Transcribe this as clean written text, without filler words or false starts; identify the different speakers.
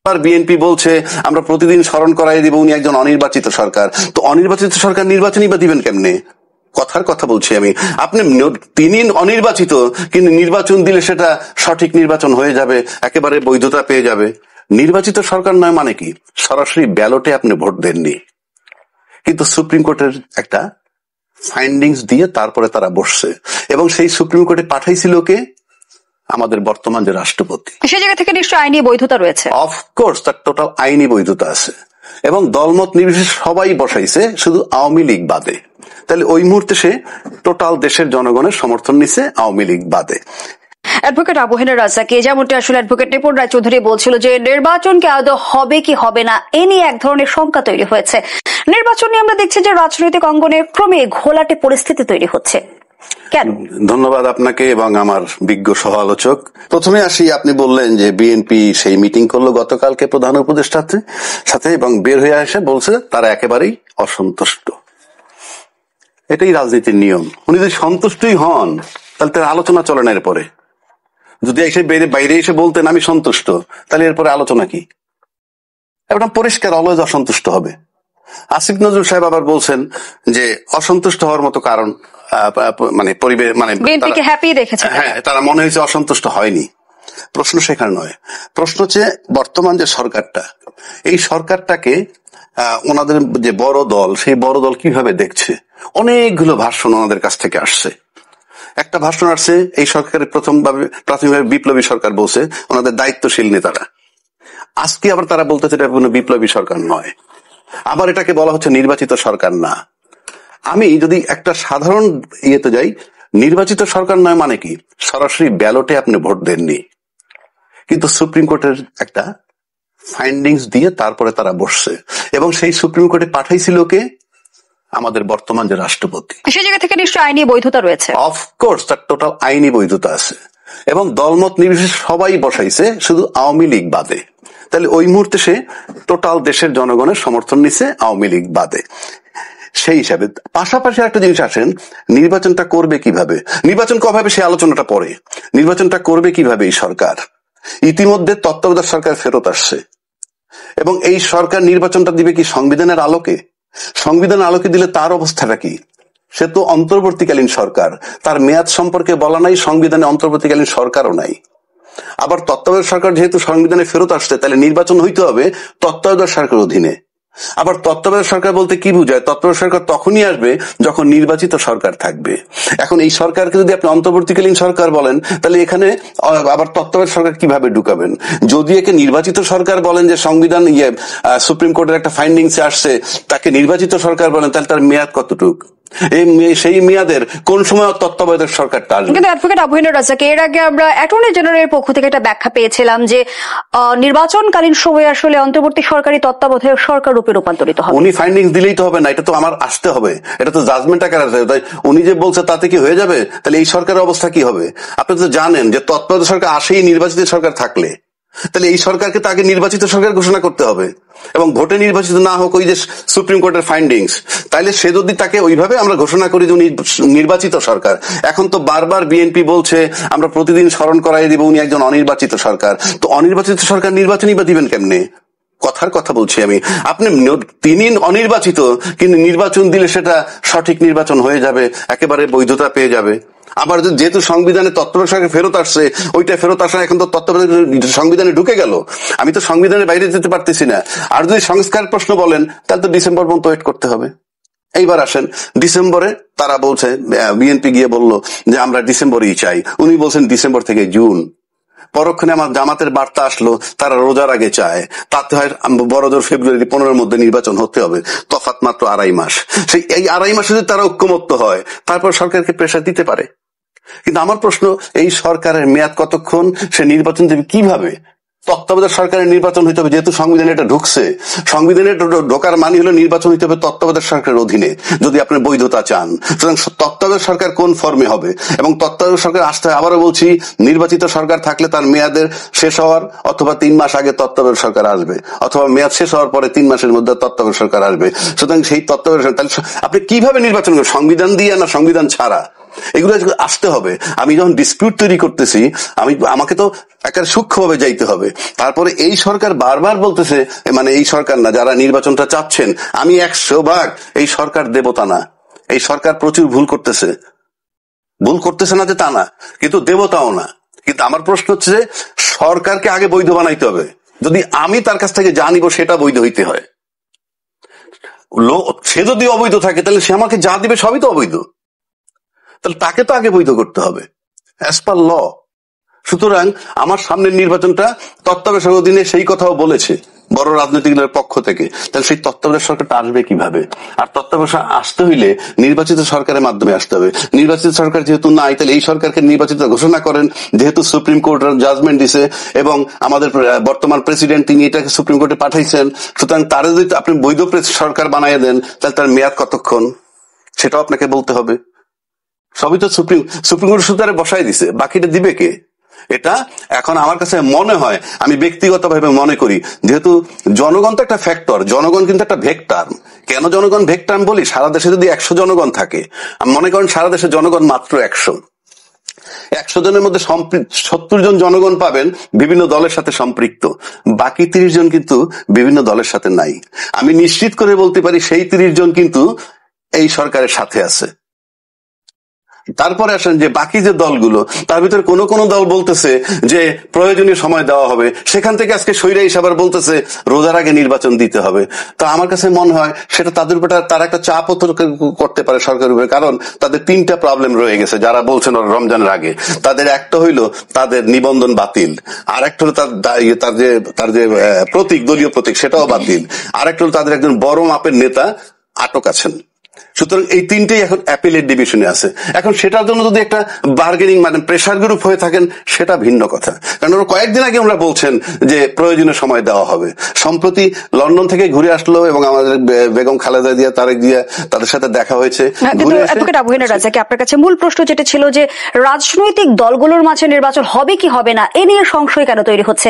Speaker 1: BNP বলছে আমরা প্রতিদিন স্মরণ করাই দিব উনি একজন অনির্বাচিত সরকার। তো অনির্বাচিত সরকার নির্বাচনই বা দিবেন কেমনে? কথার কথা বলছি আমি। আপনি তিনি অনির্বাচিত, কিন্তু নির্বাচন দিলে সেটা সঠিক নির্বাচন হয়ে যাবে, একেবারে বৈধতা পেয়ে যাবে। নির্বাচিত সরকার নয় মানে কি? সরাসরি ব্যালটে আপনি ভোট দেননি, কিন্তু সুপ্রিম কোর্টের একটা ফাইন্ডিংস দিয়ে তারপরে তারা বসছে, এবং সেই সুপ্রিম কোর্টে পাঠাইছিল কে? আমাদের বর্তমান যে রাষ্ট্রপতি।
Speaker 2: সেই জায়গা থেকে নিশ্চয়ই আইনি বৈধতা রয়েছে।
Speaker 1: অফকোর্স তার টোটাল আইনি বৈধতা আছে, এবং দলমত নির্বিশেষে সবাই বসাইছে, শুধু আওয়ামী লীগ বাদে। তাহলে ওই মুহূর্তে সে টোটাল দেশের জনগণের সমর্থন নিছে, আওয়ামী লীগ বাদে।
Speaker 2: অ্যাডভোকেট আবু হেনা রাজ্জাকী, যেমনটি আসলে অ্যাডভোকেট নিপুণ রায়চৌধুরী বলছিল যে নির্বাচন কি আদৌ হবে কি হবে না, এ নিয়ে এক ধরনের শঙ্কা তৈরি হয়েছে। নির্বাচন নিয়ে আমরা দেখছি যে রাজনৈতিক অঙ্গনে ক্রমে ঘোলাটে পরিস্থিতি তৈরি হচ্ছে। কেন?
Speaker 1: ধন্যবাদ আপনাকে এবং আমার বিজ্ঞ সহ আলোচক। প্রথমে আসি, আপনি বললেন যে বিএনপি সেই মিটিং করলো গতকালকে প্রধান উপদেষ্টার সাথে, এবং বের হয়ে এসে বলছে তারা একেবারেই অসন্তুষ্ট। এটাই রাজনীতির নিয়ম। উনি যদি সন্তুষ্টই হন তাহলে তার আলোচনা চলে না। এরপরে যদি এসে বাইরে এসে বলতেন আমি সন্তুষ্ট, তাহলে এরপরে আলোচনা কি? এটা পরিষ্কার অলওয়েজ অসন্তুষ্ট হবে। আসিফ নজরুল সাহেব আবার বলছেন যে অসন্তুষ্ট হওয়ার মতো কারণ মানে পরিবেশ, মানে হ্যাঁ, তারা মনে হয়েছে অসন্তুষ্ট হয়নি। প্রশ্ন সেখানে নয়। প্রশ্ন হচ্ছে বর্তমান যে সরকারটা, এই সরকারটাকে ওনাদের যে বড় দল, সেই বড় দল কিভাবে দেখছে। অনেকগুলো ভাষণ ওনাদের কাছ থেকে আসছে। একটা ভাষণ আসছে, এই সরকারের প্রাথমিকভাবে বিপ্লবী সরকার বলছে, ওনাদের দায়িত্বশীল নেতারা। আজকে আবার তারা বলতেছে এটা কোনো বিপ্লবী সরকার নয়, আবার এটাকে বলা হচ্ছে নির্বাচিত সরকার না। আমি যদি একটা সাধারণ ইয়েতে যাই, নির্বাচিত সরকার নয় মানে কি? সরাসরি ব্যালটে আপনি ভোট দেননি, কিন্তু সুপ্রিম কোর্টের একটা ফাইন্ডিংস দিয়ে তারপরে তারা বসছে, এবং সেই সুপ্রিম কোর্টে পাঠাইছিল কে? আমাদের বর্তমান যে রাষ্ট্রপতি।
Speaker 2: সেই জায়গা থেকে নিশ্চয়ই আইনি বৈধতা রয়েছে।
Speaker 1: অফকোর্স তার টোটাল আইনি বৈধতা আছে, এবং দলমত নির্বিশেষে সবাই বসাইছে, শুধু আওয়ামী লীগ বাদে। তাহলে ওই মুহূর্তে সে টোটাল দেশের জনগণের সমর্থন নিছে, আওয়ামী লীগ বাদে। সেই হিসাবে পাশাপাশি একটা জিনিস আসেন, নির্বাচনটা করবে কিভাবে, নির্বাচন কবে হবে সে আলোচনাটা পরে। নির্বাচনটা করবে কিভাবে এই সরকার? ইতিমধ্যে তত্ত্বাবধায়ক সরকার ফেরত আসছে, এবং এই সরকার নির্বাচনটা দিবে কি সংবিধানের আলোকে? সংবিধানের আলোকে দিলে তার অবস্থাটা কি? সে তো অন্তর্বর্তীকালীন সরকার, তার মেয়াদ সম্পর্কে বলা নাই, সংবিধানে অন্তর্বর্তীকালীন সরকারও নাই। আবার তত্ত্বাবধায়ক সরকার যেহেতু সংবিধানে ফেরত আসছে, তাহলে নির্বাচন হইতে হবে তত্ত্বাবধায়ক সরকারের অধীনে। আবার তত্ত্বাবধায়ক সরকার বলতে কি বুঝায়? তত্ত্বাবধায়ক সরকার তখনই আসবে যখন নির্বাচিত সরকার থাকবে। এখন এই সরকারকে যদি আপনি অন্তর্বর্তীকালীন সরকার বলেন, তাহলে এখানে আবার তত্ত্বাবধায়ক সরকার কিভাবে ঢুকাবেন? যদি একে নির্বাচিত সরকার বলেন, যে সংবিধান সুপ্রিম কোর্টের একটা ফাইন্ডিংসে আসছে, তাকে নির্বাচিত সরকার বলেন, তাহলে তার মেয়াদ কতটুক? সেই মেয়াদের কোন সময় তত্ত্বাবধায়ক সরকারটা আসবে?
Speaker 2: কিন্তু অ্যাডভোকেট আবু হেনা রাজ্জাকী, এর আগে আমরা অ্যাটর্নি জেনারেলের পক্ষ থেকে একটা ব্যাখ্যা পেয়েছিলাম যে নির্বাচনকালীন সময়ে আসলে অন্তর্বর্তী সরকারি তত্ত্বাবধায়ক সরকার রূপে রূপান্তরিত হবে।
Speaker 1: উনি ফাইন্ডিংস দিলেই তো হবে না, এটা তো আমার আসতে হবে, এটা তো জাজমেন্ট আকারে আসবে। তাই উনি যে বলছে তাতে কি হয়ে যাবে? তাহলে এই সরকারের অবস্থা কি হবে? আপনি তো জানেন যে তত্ত্বাবধায়ক সরকার আসেই নির্বাচিত সরকার থাকলে, তাহলে এই সরকারকে তো আগে নির্বাচিত সরকার ঘোষণা করতে হবে, এবং ভোটে নির্বাচিত না হোক ওই যে সুপ্রিম কোর্টের ফাইন্ডিংস। তাইলে সে যদি তাকে ওইভাবে আমরা ঘোষণা করি যে উনি নির্বাচিত সরকার। এখন তো বারবার বিএনপি বলছে আমরা প্রতিদিন স্মরণ করাই দিব উনি একজন অনির্বাচিত সরকার। তো অনির্বাচিত সরকার নির্বাচনই বা দিবেন কেমনে? কথার কথা বলছি আমি। আপনি তিনি অনির্বাচিত, কিন্তু নির্বাচন দিলে সেটা সঠিক নির্বাচন হয়ে যাবে, একেবারে বৈধতা পেয়ে যাবে। আবার যেহেতু সংবিধানে তত্ত্বাবধায়ক সরকার ফেরত আসছে, ওইটা ফেরত আসা এখন তো তত্ত্বাবধায়ক সংবিধানে ঢুকে গেল, আমি তো সংবিধানের বাইরে যেতে পারতেছি না। আর যদি সংস্কার প্রশ্ন বলেন, তাহলে তো ডিসেম্বর পর্যন্ত ওয়েট করতে হবে। এইবার আসেন ডিসেম্বরে, তারা বলছে, বিএনপি গিয়ে বলল যে আমরা ডিসেম্বরেই চাই, উনি বলছেন ডিসেম্বর থেকে জুন। পরক্ষণে আমার জামাতের বার্তা আসলো তারা রোজার আগে চায়, তাতে হয় বড়জোর ফেব্রুয়ারি 15-এর মধ্যে নির্বাচন হতে হবে, তফাৎ মাত্র 2.5 মাস। সেই এই 2.5 মাসে যদি তারা ঐক্যমত্য হয়, তারপর সরকারকে প্রেসার দিতে পারে। কিন্তু আমার প্রশ্ন, এই সরকারের মেয়াদ কতক্ষণ? সে নির্বাচন দেবে কিভাবে? তত্ত্বাবধায়ক সরকারের নির্বাচন হইতে হবে, যেহেতু সংবিধানে এটা ঢুকছে। সংবিধানে ঢোকার মানে হলো নির্বাচন হইতে হবে তত্ত্বাবধায়ক সরকারের অধীনে, যদি আপনি বৈধতা চান। সুতরাং তত্ত্বাবধায়ক সরকার কোন ফর্মে হবে, এবং তত্ত্বাবধায়ক সরকার আসতে, আবারও বলছি, নির্বাচিত সরকার থাকলে তার মেয়াদের শেষ হওয়ার অথবা 3 মাস আগে তত্ত্বাবধায়ক সরকার আসবে, অথবা মেয়াদ শেষ হওয়ার পরে 3 মাসের মধ্যে তত্ত্বাবধায়ক সরকার আসবে। সুতরাং সেই তত্ত্বাবধায়ক, তাহলে আপনি কিভাবে নির্বাচন করবেন? সংবিধান দিয়ে না সংবিধান ছাড়া? এগুলো আসতে হবে। আমি যখন ডিসপিউট তৈরি করতেছি আমাকে তো একটা সূক্ষ্মভাবে যাইতে হবে। তারপরে এই সরকার বারবার বলতেছে, মানে এই সরকার না, যারা নির্বাচনটা চাচ্ছেন, আমি 100 ভাগ এই সরকার দেবতা না, এই সরকার প্রচুর ভুল করতেছে না যে তা না, কিন্তু দেবতাও না। কিন্তু আমার প্রশ্ন হচ্ছে যে সরকারকে আগে বৈধ বানাইতে হবে। যদি আমি তার কাছ থেকে যা নিব সেটা বৈধ হইতে হয়। সে যদি অবৈধ থাকে তাহলে সে আমাকে যা দিবে সবই তো অবৈধ, তাহলে তাকে তো আগে বৈধ করতে হবে অ্যাজ পার ল। সুতরাং আমার সামনের নির্বাচনটা তত্ত্বাবধায়ক অধীনে, সেই কথাও বলেছে বড় রাজনৈতিক দলের পক্ষ থেকে। তাহলে সেই তত্ত্বাবধায়ক সরকারটা আসবে কিভাবে? আর তত্ত্বাবধায়ক আসতে হইলে নির্বাচিত সরকারের মাধ্যমে আসতে হবে। নির্বাচিত সরকার যেহেতু নাই, তাহলে এই সরকারকে নির্বাচিত ঘোষণা করেন, যেহেতু সুপ্রিম কোর্ট জাজমেন্ট দিছে এবং আমাদের বর্তমান প্রেসিডেন্ট তিনি এটাকে সুপ্রিম কোর্টে পাঠাইছেন। সুতরাং তারা যদি আপনি বৈধ সরকার বানাইয়া দেন, তাহলে তার মেয়াদ কতক্ষণ সেটাও আপনাকে বলতে হবে। সবই তো সুপ্রিম কোর্ট সুতারে বসাই দিছে, বাকিটা দিবে কে? এটা এখন আমার কাছে মনে হয়, আমি ব্যক্তিগতভাবে মনে করি, যেহেতু জনগণ তো একটা ফ্যাক্টর, জনগণ কিন্তু একটা ভেক্টর। কেন জনগণ ভেক্টর বলি? সারা দেশে যদি 100 জনগণ থাকে, মনে করেন সারা দেশের জনগণ মাত্র 100 জনের মধ্যে 70 জন জনগণ পাবেন বিভিন্ন দলের সাথে সম্পৃক্ত, বাকি 30 জন কিন্তু বিভিন্ন দলের সাথে নাই। আমি নিশ্চিত করে বলতে পারি সেই 30 জন কিন্তু এই সরকারের সাথে আছে। তারপরে আসেন যে বাকি যে দলগুলো, তার ভিতরে কোন কোন দল বলতেছে যে প্রয়োজনীয় সময় দেওয়া হবে, সেখান থেকে আজকে সৈরাই আবার বলতেছে রোজার আগে নির্বাচন দিতে হবে। তো আমার কাছে মনে হয় সেটা তাদের উপর তারা একটা চাপ করতে পারে সরকারের উপরে, কারণ তাদের 3টা প্রবলেম রয়ে গেছে। যারা বলছেন রমজানের আগে, তাদের একটা হইলো তাদের নিবন্ধন বাতিল, আর একটা হলো তার যে প্রতীক, দলীয় প্রতীক, সেটাও বাতিল, আর একটা হলো তাদের একজন বড় মাপের নেতা আটক আছেন। সুতরাং এই 3টেই এখন অ্যাপিলেট ডিভিশনে আছে। এখন সেটার জন্য যদি একটা বার্গেনিং মানে প্রেসার গ্রুপ হয়ে থাকেন, সেটা ভিন্ন কথা। কারণ ওরা কয়েকদিন আগে ওরা বলছেন যে প্রয়োজনীয় সময় দেওয়া হবে। সম্প্রতি লন্ডন থেকে ঘুরে আসলো এবং আমাদের বেগম খালেদা জিয়া, তারেক জিয়া, তাদের সাথে দেখা হয়েছে।
Speaker 2: অ্যাডভোকেট আবু হেনা রাজাকে আপনার কাছে মূল প্রশ্ন যেটা ছিল যে রাজনৈতিক দলগুলোর মাঝে নির্বাচন হবে কি হবে না, এ নিয়ে সংশয় কেন তৈরি হচ্ছে?